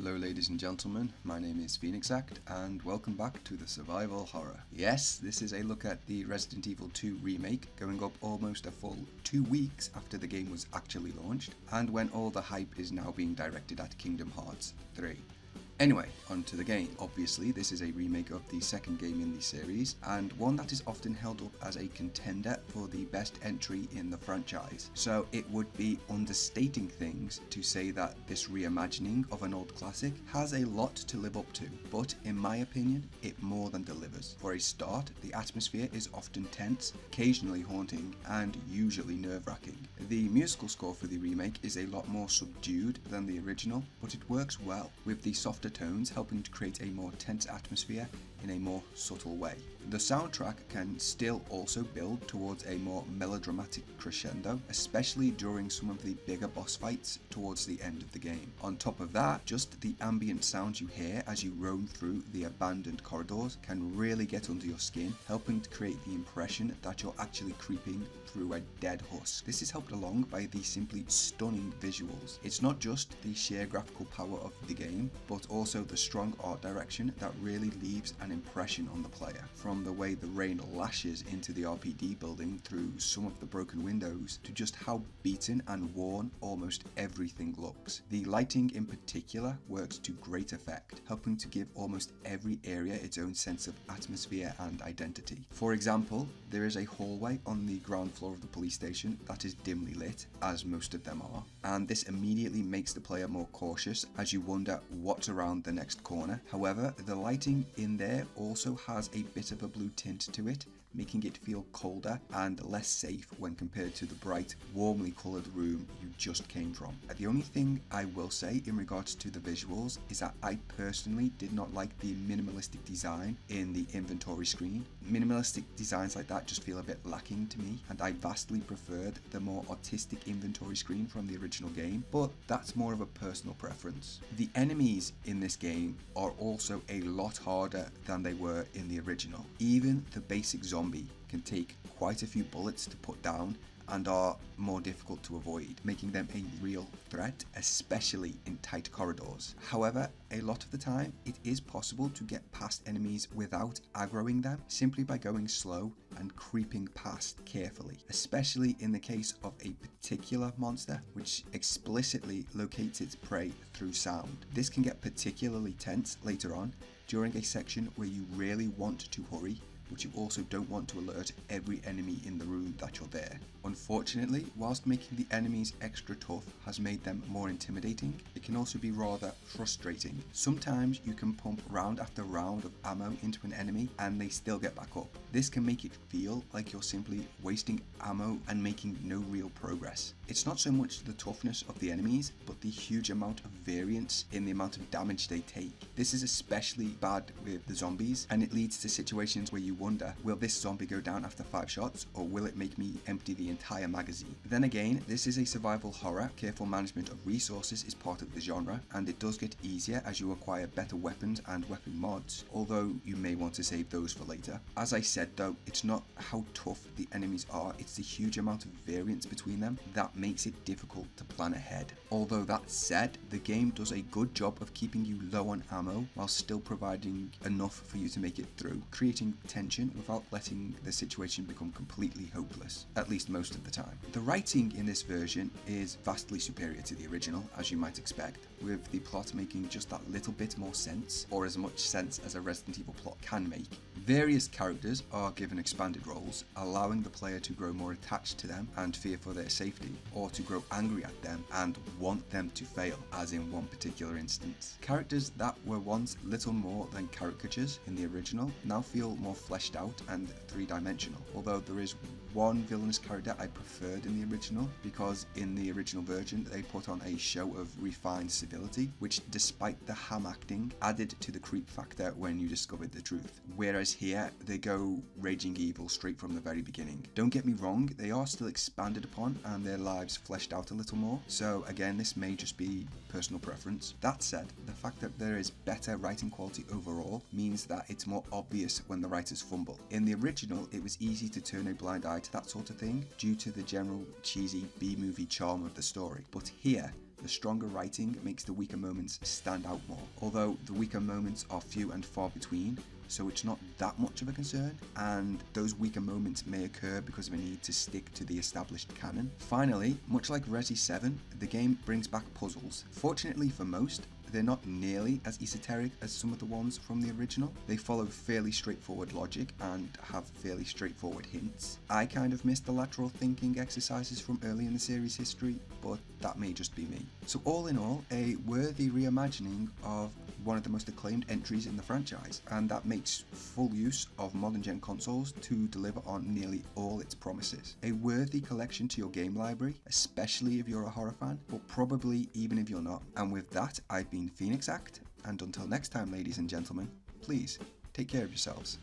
Hello ladies and gentlemen, my name is PhoenixAct and welcome back to the Survival Horror. Yes, this is a look at the Resident Evil 2 remake, going up almost a full 2 weeks after the game was actually launched, and when all the hype is now being directed at Kingdom Hearts 3. Anyway, on to the game. Obviously, this is a remake of the second game in the series, and one that is often held up as a contender for the best entry in the franchise. So it would be understating things to say that this reimagining of an old classic has a lot to live up to, but in my opinion, it more than delivers. For a start, the atmosphere is often tense, occasionally haunting, and usually nerve-wracking. The musical score for the remake is a lot more subdued than the original, but it works well, with the softer tones helping to create a more tense atmosphere in a more subtle way. The soundtrack can still also build towards a more melodramatic crescendo, especially during some of the bigger boss fights towards the end of the game. On top of that, just the ambient sounds you hear as you roam through the abandoned corridors can really get under your skin, helping to create the impression that you're actually creeping through a dead husk. This is helped along by the simply stunning visuals. It's not just the sheer graphical power of the game, but also the strong art direction that really leaves an impression on the player. From the way the rain lashes into the RPD building through some of the broken windows, to just how beaten and worn almost everything looks. The lighting in particular works to great effect, helping to give almost every area its own sense of atmosphere and identity. For example, there is a hallway on the ground floor of the police station that is dimly lit, as most of them are, and this immediately makes the player more cautious as you wonder what's around the next corner. However, the lighting in there also has a bit of a blue tint to it, making it feel colder and less safe when compared to the bright, warmly coloured room you just came from. The only thing I will say in regards to the visuals is that I personally did not like the minimalistic design in the inventory screen. Minimalistic designs like that just feel a bit lacking to me, and I vastly preferred the more artistic inventory screen from the original game, but that's more of a personal preference. The enemies in this game are also a lot harder than they were in the original. Even the basic zombie can take quite a few bullets to put down and are more difficult to avoid, making them a real threat, especially in tight corridors. However, a lot of the time, it is possible to get past enemies without aggroing them, simply by going slow and creeping past carefully, especially in the case of a particular monster which explicitly locates its prey through sound. This can get particularly tense later on, during a section where you really want to hurry, but you also don't want to alert every enemy in the room that you're there. Unfortunately, whilst making the enemies extra tough has made them more intimidating, it can also be rather frustrating. Sometimes you can pump round after round of ammo into an enemy and they still get back up. This can make it feel like you're simply wasting ammo and making no real progress. It's not so much the toughness of the enemies, but the huge amount of variance in the amount of damage they take. This is especially bad with the zombies, and it leads to situations where you wonder, will this zombie go down after 5 shots, or will it make me empty the entire magazine? Then again, this is a survival horror. Careful management of resources is part of the genre, and it does get easier as you acquire better weapons and weapon mods, although you may want to save those for later. As I said though, it's not how tough the enemies are, it's the huge amount of variance between them that makes it difficult to plan ahead. Although that said, the game does a good job of keeping you low on ammo while still providing enough for you to make it through, creating tension without letting the situation become completely hopeless, at least most of the time. The writing in this version is vastly superior to the original, as you might expect, with the plot making just that little bit more sense, or as much sense as a Resident Evil plot can make. Various characters are given expanded roles, allowing the player to grow more attached to them and fear for their safety, or to grow angry at them and want them to fail, as in one particular instance. Characters that were once little more than caricatures in the original now feel more fleshed out and three-dimensional, although there is one villainous character I preferred in the original, because in the original version they put on a show of refined civility, which despite the ham acting added to the creep factor when you discovered the truth, whereas here they go raging evil straight from the very beginning. Don't get me wrong, they are still expanded upon and their lives fleshed out a little more, so again this may just be personal preference. That said, the fact that there is better writing quality overall means that it's more obvious when the writers fumble. In the original, it was easy to turn a blind eye to that sort of thing due to the general cheesy B-movie charm of the story, but here the stronger writing makes the weaker moments stand out more. Although the weaker moments are few and far between, so it's not that much of a concern, and those weaker moments may occur because of a need to stick to the established canon. Finally, much like Resi 7, the game brings back puzzles. Fortunately for most, they're not nearly as esoteric as some of the ones from the original. They follow fairly straightforward logic and have fairly straightforward hints. I kind of missed the lateral thinking exercises from early in the series history, but that may just be me. So all in all, a worthy reimagining of one of the most acclaimed entries in the franchise, and that makes full use of modern gen consoles to deliver on nearly all its promises. A worthy collection to your game library, especially if you're a horror fan, but probably even if you're not. And with that, I've been Phoenix Act, and until next time, ladies and gentlemen, please take care of yourselves.